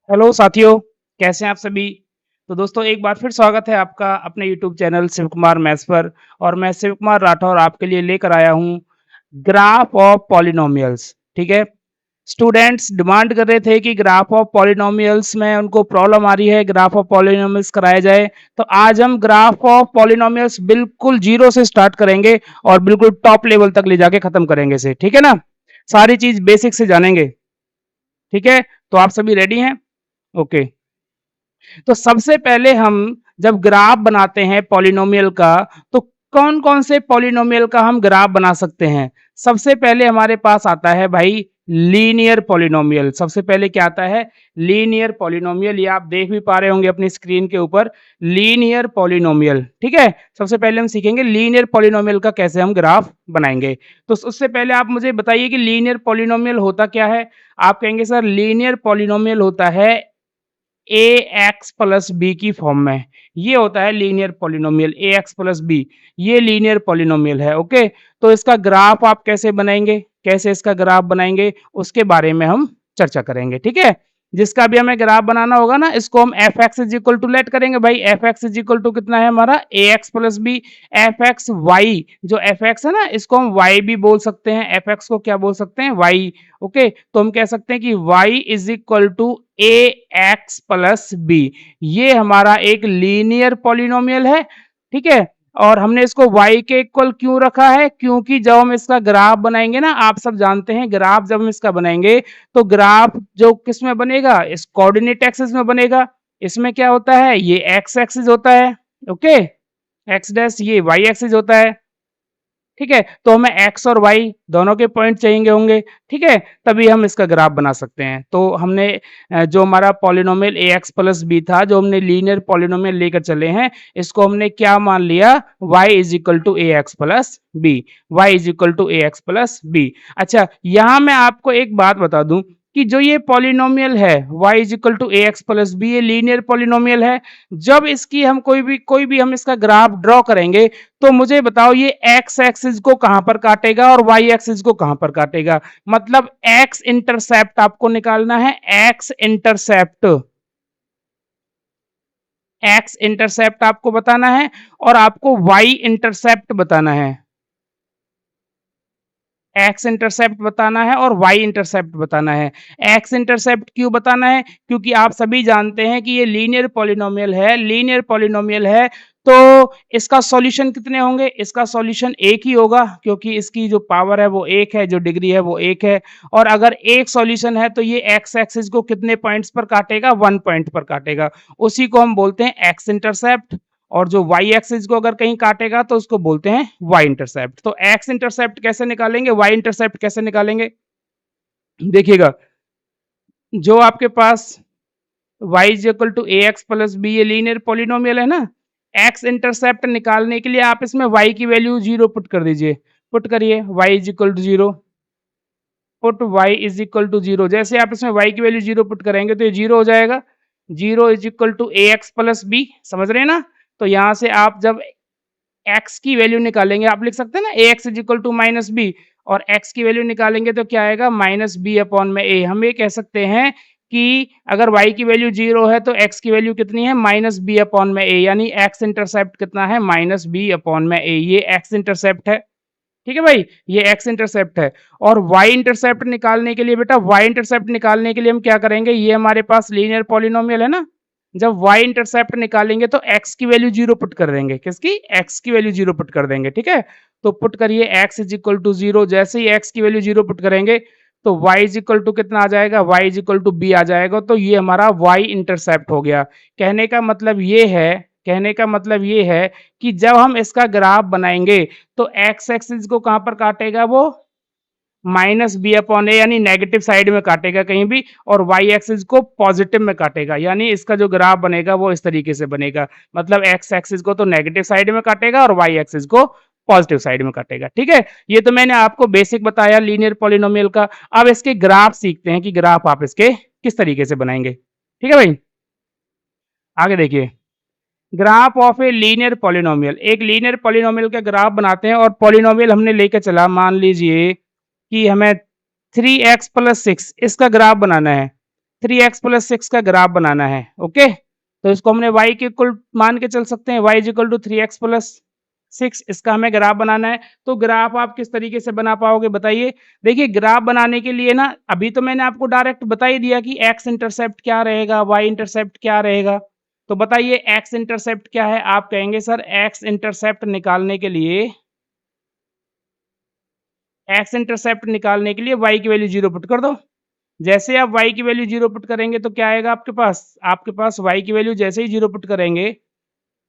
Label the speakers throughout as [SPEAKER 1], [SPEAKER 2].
[SPEAKER 1] Hello साथियों, कैसे हैं आप सभी? तो दोस्तों एक बार फिर स्वागत है आपका अपने YouTube channel Shiv Kumar maths पर और मैं शिव कुमार राठौर आपके लिए लेकर आया हूँ ग्राफ ऑफ पॉलिनोमियल्स, ठीक है? स्टूडेंट्स डिमांड कर रहे थे कि ग्राफ ऑफ पॉलिनोमियल्स में उनको प्रॉब्लम आ रही है, ग्राफ ऑफ पॉलिनोमियल्स कराया जाए। तो आज हम ग्राफ ऑफ पॉलिनोमियल्स बिल्कुल ज़ीरो से स्टार्ट करेंगे और बिल्कुल टॉप लेवल तक ले जाके खत्म करेंगे इसे, ठीक है ना? सारी चीज़ बेसिक से जानेंगे, ठीक है? तो आप सभी रेडी हैं? ओके। तो सबसे पहले हम जब ग्राफ बनाते हैं पॉलिनोमियल का तो कौन-कौन से पॉलिनोमियल का हम ग्राफ बना सकते हैं? सबसे पहले हमारे पास आता है भाई लीनियर पॉलिनोमियल। सबसे पहले क्या आता है? Linear polynomial. ये आप देख भी पा रहे होंगे अपनी स्क्रीन के ऊपर लीनियर पॉलिनोमियल, ठीक है? सबसे पहले हम सीखेंगे लीनियर पॉलिनोमियल का कैसे हम ग्राफ बनाएँगे। तो उससे पहले आप मुझे बताइए कि लीनियर पॉलिनोमियल होता क्या है? आप कहेंगे सर लीनियर पॉलिनोमियल होता है ए एक्स प्लस बी की फॉर्म में। ये होता है लीनियर पॉलिनोमियल ए एक्स प्लस बी। ये लीनियर पॉलिनोमियल है। ओके, तो इसका ग्राफ आप कैसे बनाएंगे, कैसे इसका ग्राफ बनाएंगे उसके बारे में हम चर्चा करेंगे, ठीक है? जिसका भी हमें ग्राफ बनाना होगा ना, इसको हम F X is equal to let करेंगे भाई। F X is equal to कितना है हमारा A x plus B. F X Y, जो एफ एक्स है ना, इसको हम वाई भी बोल सकते हैं। एफ एक्स को क्या बोल सकते हैं? वाई। ओके, तो हम कह सकते हैं कि y is equal to a x plus b. ये हमारा एक लीनियर पॉलिनोमियल है, ठीक है? और हमने इसको y के इक्वल क्यों रखा है? क्योंकि जब हम इसका ग्राफ बनाएंगे ना, आप सब जानते हैं ग्राफ जब हम इसका बनाएंगे तो ग्राफ जो किस में बनेगा? इस कोऑर्डिनेट एक्सिस में बनेगा। इसमें क्या होता है? ये एक्स एक्सिस होता है, ओके, एक्स डैश, ये वाई एक्सिस होता है, ठीक है? तो हमें एक्स और वाई दोनों के पॉइंट चाहिए होंगे, ठीक है? तभी हम इसका ग्राफ बना सकते हैं। तो हमने जो हमारा पॉलिनोमियल ए एक्स प्लस बी था, जो हमने लीनियर पॉलिनोमियल लेकर चले हैं, इसको हमने क्या मान लिया? Y is equal to a x plus b. Y is equal to a x plus b. अच्छा, यहाँ मैं आपको एक बात बता दूं कि जो ये पॉलिनोमियल है y is equal to a x plus b, ये लीनियर पॉलिनोमियल है। जब इसकी हम कोई भी हम इसका ग्राफ ड्रॉ करेंगे तो मुझे बताओ ये एक्स एक्सिस को कहां पर काटेगा और वाई एक्सिस को कहां पर काटेगा? मतलब एक्स इंटरसेप्ट आपको निकालना है। एक्स इंटरसेप्ट, एक्स इंटरसेप्ट आपको बताना है और आपको वाई इंटरसेप्ट बताना है। एक्स इंटरसेप्ट बताना है और वाई इंटरसेप्ट बताना है। एक्स इंटरसेप्ट क्यों बताना है? क्योंकि आप सभी जानते हैं कि ये लीनियर पॉलिनोमियल है। लीनियर पॉलिनोमियल है तो इसका सॉल्यूशन कितने होंगे? इसका सॉल्यूशन एक ही होगा, क्योंकि इसकी जो पावर है वो एक है, जो डिग्री है वो एक है। और अगर एक सॉल्यूशन है तो ये एक्स एक्सिस को कितने पॉइंट्स पर काटेगा? 1 पॉइंट पर काटेगा। उसी को हम बोलते हैं एक्स इंटरसेप्ट। और जो वाई एक्सिस को अगर कहीं काटेगा तो उसको बोलते हैं वाई इंटरसेप्ट। तो एक्स इंटरसेप्ट कैसे निकालेंगे, वाई इंटरसेप्ट कैसे निकालेंगे? देखिएगा, जो आपके पास y is equal to a x plus b, ये लीनियर पॉलिनोमियल है ना, एक्स इंटरसेप्ट निकालने के लिए आप इसमें y की वैल्यू जीरो पुट कर दीजिए। पुट करिए y is equal to zero. Put y is equal to zero. जैसे आप इसमें y की वैल्यू जीरो पुट करेंगे तो ये जीरो हो जाएगा। Zero is equal to a x plus b, समझ रहे हैं ना? तो यहां से आप जब x की वैल्यू निकालेंगे, आप लिख सकते हैं ना A X is equal to minus B, और x की वैल्यू निकालेंगे तो क्या आएगा? माइनस बी अपॉन में ए। हम ये कह सकते हैं कि अगर y की वैल्यू जीरो है तो x की वैल्यू कितनी है? माइनस बी अपॉन में ए, यानी x इंटरसेप्ट कितना है? माइनस बी अपॉन में ए। ये x इंटरसेप्ट है, ठीक है भाई, ये x इंटरसेप्ट है। और y इंटरसेप्ट निकालने के लिए बेटा, y इंटरसेप्ट निकालने के लिए हम क्या करेंगे? ये हमारे पास लीनियर पॉलिनोमियल है ना, जब y इंटरसेप्ट निकालेंगे तो x की वैल्यू जीरो पुट कर देंगे। किसकी? x की वैल्यू जीरो पुट कर देंगे, ठीक है? तो पुट करिए x is equal to zero. जैसे ही x की वैल्यू जीरो पुट करेंगे तो y इज इक्वल टू कितना आ जाएगा? y is equal to b आ जाएगा। तो ये हमारा y इंटरसेप्ट हो गया। कहने का मतलब ये है, कहने का मतलब ये है कि जब हम इसका ग्राफ बनाएंगे तो x एक्सिस को कहां पर काटेगा? वो माइनस बी अपॉन ए, यानी नेगेटिव साइड में काटेगा कहीं भी, और वाई एक्सिस को पॉजिटिव में काटेगा। यानी इसका जो ग्राफ बनेगा वो इस तरीके से बनेगा। मतलब एक्स एक्सिस को तो नेगेटिव साइड में काटेगा और वाई एक्सिस को पॉजिटिव साइड में काटेगा, ठीक है? ये तो मैंने आपको बेसिक बताया लीनियर पॉलिनोमियल का। अब इसके ग्राफ सीखते हैं कि ग्राफ आप इसके किस तरीके से बनाएंगे, ठीक है भाई? आगे देखिए, graph of a linear polynomial. एक लीनियर पॉलिनोमियल का ग्राफ बनाते हैं और पॉलिनोमियल हमने लेकर चला, मान लीजिए कि हमें 3x प्लस 6 इसका ग्राफ बनाना है। 3x प्लस 6 का ग्राफ बनाना है। ओके, तो इसको हमने y के इक्वल मान के चल सकते हैं, y is equal to 3x plus 6, इसका हमें ग्राफ बनाना है। तो ग्राफ आप किस तरीके से बना पाओगे बताइए? देखिए ग्राफ बनाने के लिए ना, अभी तो मैंने आपको डायरेक्ट बता ही दिया कि x इंटरसेप्ट क्या रहेगा, y इंटरसेप्ट क्या रहेगा। तो बताइए x इंटरसेप्ट क्या है? आप कहेंगे सर x इंटरसेप्ट निकालने के लिए, x इंटरसेप्ट निकालने के लिए y की वैल्यू 0 पुट कर दो। जैसे आप y की वैल्यू 0 पुट करेंगे तो क्या आएगा आपके पास? आपके पास y की वैल्यू जैसे ही 0 पुट करेंगे,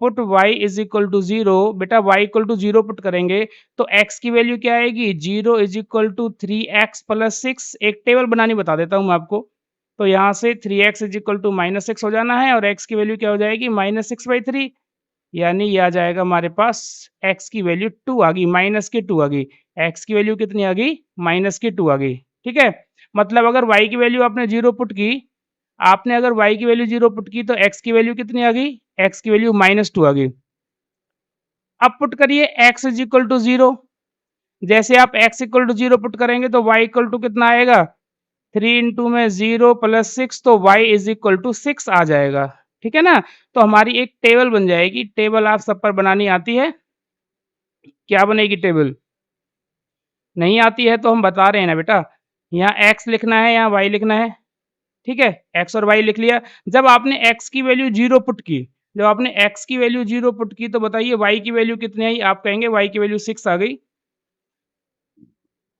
[SPEAKER 1] put y is equal to 0, बेटा y इक्वल टू 0 पुट करेंगे तो x की वैल्यू क्या आएगी? 0 is equal to 3x plus 6। एक टेबल बनानी बता देता हूँ मैं आपको। तो यहाँ से 3x is equal to minus 6 हो जाना है और x की वैल्यू क्या हो जाएगी? माइनस 6/3, यानी ये आ जाएगा हमारे पास x की वैल्यू 2 आ गई, माइनस की 2 आ गई। x की वैल्यू कितनी आ गई? माइनस की 2 आ गई। ठीक है? मतलब अगर y की वैल्यू आपने 0 पुट की, आपने अगर y की वैल्यू 0 पुट की तो x की वैल्यू कितनी आ गई? x की वैल्यू -2 आ गई। अब पुट करिए x इज इक्वल टू 0। जैसे आप x इक्वल टू 0 पुट करेंगे तो y इक्वल टू कितना आएगा? 3 इंटू में 0 प्लस 6, तो y इज इक्वल टू 6 आ जाएगा। ठीक है ना? तो हमारी एक टेबल बन जाएगी। टेबल आप सब पर बनानी आती है? क्या बनेगी टेबल? नहीं आती है तो हम बता रहे हैं ना बेटा, यहाँ x लिखना है, यहाँ y लिखना है। ठीक है? x और y लिख लिया। जब आपने x की वैल्यू 0 पुट की, जब आपने x की वैल्यू 0 पुट की तो बताइए y की वैल्यू कितनी आई? आप कहेंगे y की वैल्यू 6 आ गई।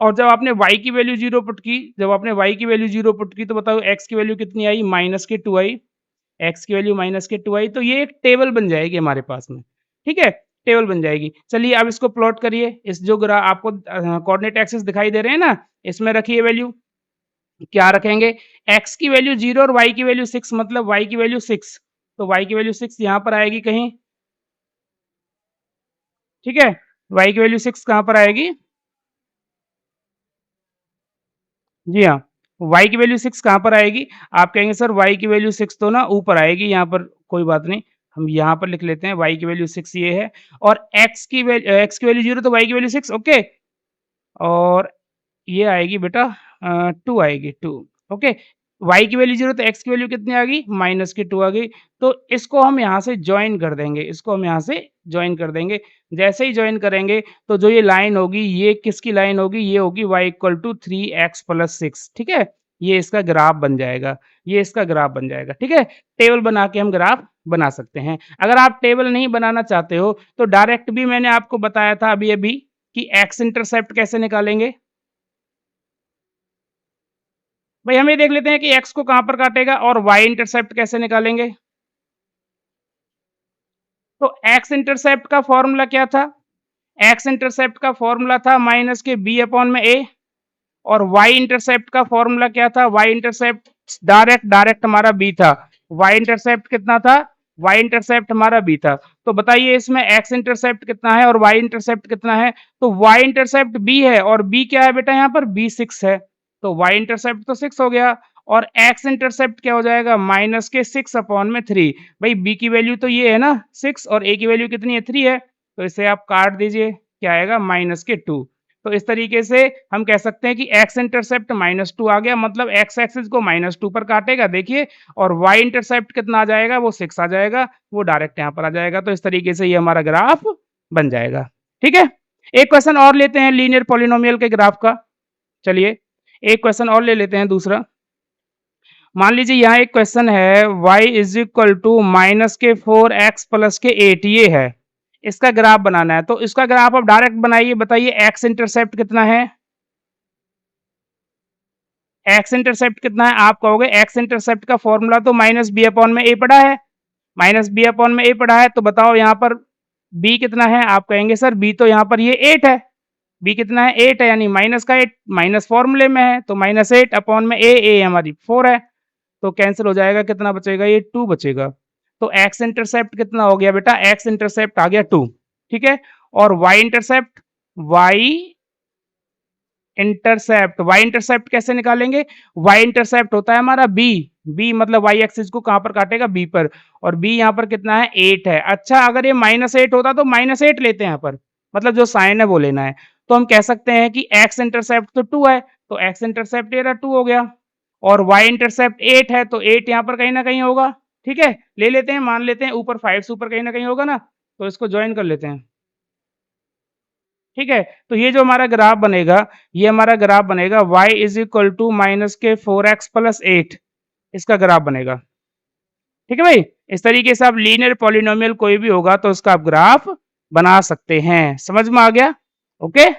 [SPEAKER 1] और जब आपने y की वैल्यू 0 पुट की, जब आपने y की वैल्यू 0 पुट की तो बताओ x की वैल्यू कितनी आई? माइनस के 2 आई। x की वैल्यू माइनस के 2 आई, तो ये एक टेबल बन जाएगी हमारे पास में। ठीक है? टेबल बन जाएगी। चलिए अब इसको प्लॉट करिए। इस जो ग्रा आपको कोऑर्डिनेट एक्सिस दिखाई दे रहे हैं ना, इसमें रखिए वैल्यू। क्या रखेंगे? x की वैल्यू 0 और y की वैल्यू 6, मतलब y की वैल्यू 6। तो y की वैल्यू 6 यहाँ पर आएगी कहीं। ठीक है? y की वैल्यू 6 कहाँ पर आएगी? जी हाँ, y की वैल्यू 6 कहाँ पर आएगी? आप कहेंगे सर y की वैल्यू 6 तो ना ऊपर आएगी, यहाँ पर कोई बात नहीं, हम यहाँ पर लिख लेते हैं y की वैल्यू 6 ये है और x की वैल्यू 0 तो y की वैल्यू 6, ओके? और ये आएगी बेटा 2 आएगी 2, ओके। y की वैल्यू 0 तो x की वैल्यू कितनी आ गई? माइनस की 2 आ गई। तो इसको हम यहाँ से जॉइन कर देंगे, इसको हम यहाँ से जॉइन कर देंगे। जैसे ही जॉइन करेंगे तो जो ये लाइन होगी, ये किसकी लाइन होगी? ये होगी y equal to 3x plus 6। ठीक है? ये इसका ग्राफ बन जाएगा, ये इसका ग्राफ बन जाएगा। ठीक है? टेबल बना के हम ग्राफ बना सकते हैं। अगर आप टेबल नहीं बनाना चाहते हो तो डायरेक्ट भी मैंने आपको बताया था अभी-अभी कि x इंटरसेप्ट कैसे निकालेंगे। भाई हम ये देख लेते हैं कि x को कहाँ पर काटेगा और y इंटरसेप्ट कैसे निकालेंगे। तो x इंटरसेप्ट का फॉर्मूला क्या था? x इंटरसेप्ट का फॉर्मूला था माइनस के b अपॉन में a। और y इंटरसेप्ट का फॉर्मूला क्या था? y इंटरसेप्ट डायरेक्ट डायरेक्ट हमारा b था। y इंटरसेप्ट कितना था? y इंटरसेप्ट हमारा b था। तो बताइए इसमें x इंटरसेप्ट कितना है और y इंटरसेप्ट कितना है? तो y इंटरसेप्ट b है और b क्या है बेटा? यहाँ पर b 6 है। तो y इंटरसेप्ट तो 6 हो गया और x इंटरसेप्ट क्या हो जाएगा? माइनस के 6 अपॉन में 3। भाई b की वैल्यू तो ये है ना 6 और a की वैल्यू कितनी है? 3 है। तो इसे आप काट दीजिए, क्या आएगा? माइनस के 2। तो इस तरीके से हम कह सकते हैं कि x इंटरसेप्ट -2 आ गया, मतलब x एक्सिस को -2 पर काटेगा देखिए, और y इंटरसेप्ट कितना आ जाएगा? वो 6 आ जाएगा, वो डायरेक्ट यहाँ पर आ जाएगा। तो इस तरीके से ये हमारा ग्राफ बन जाएगा। ठीक है? एक क्वेश्चन और लेते हैं लीनियर पॉलिनोमियल के ग्राफ का। चलिए एक क्वेश्चन और ले लेते हैं दूसरा। मान लीजिए यहाँ एक क्वेश्चन है y is equal to minus के 4x प्लस के 8 ये है। इसका ग्राफ बनाना है, तो इसका ग्राफ आप डायरेक्ट बनाइए। बताइए x इंटरसेप्ट कितना है? x इंटरसेप्ट कितना है? आप कहोगे x इंटरसेप्ट का फॉर्मूला तो माइनस बी अपॉन में a पड़ा है, माइनस बी अपॉन में a पड़ा है। तो बताओ यहाँ पर b कितना है? आप कहेंगे सर b तो यहाँ पर ये 8 है। b कितना है? 8 है, यानी माइनस का 8, माइनस फॉर्मूले में है तो -8 अपॉन में a हमारी 4 है। तो कैंसिल हो जाएगा, कितना बचेगा? ये 2 बचेगा। तो x इंटरसेप्ट कितना हो गया बेटा? x इंटरसेप्ट आ गया 2। ठीक है? और y इंटरसेप्ट, y इंटरसेप्ट कैसे निकालेंगे? y इंटरसेप्ट होता है हमारा b। b मतलब y एक्सिस को कहां पर काटेगा? b पर। और b यहां पर कितना है? 8 है। अच्छा अगर ये -8 होता तो -8 लेते हैं यहां पर, मतलब जो साइन है वो लेना है। तो हम कह सकते हैं कि x इंटरसेप्ट तो 2 है, तो x इंटरसेप्ट ये रहा 2 हो गया। और y इंटरसेप्ट 8 है तो 8 यहाँ पर कहीं न कहीं होगा, ठीक है? ले लेते हैं, मान लेते हैं ऊपर 5 से ऊपर कहीं न कहीं होगा ना, तो इसको जॉइन कर लेते हैं। ठीक है? तो ये जो हमारा ग्राफ बनेगा, ये हमारा ग्राफ बनेगा y is equal to minus के 4x प्लस 8 इसका ग्राफ बनेगा। ठीक है भाई? इस तरीके से आप लीनियर पॉलिनोमियल कोई भी होगा तो उसका आप ग्राफ बना सकते हैं। समझ में आ गया? ओके?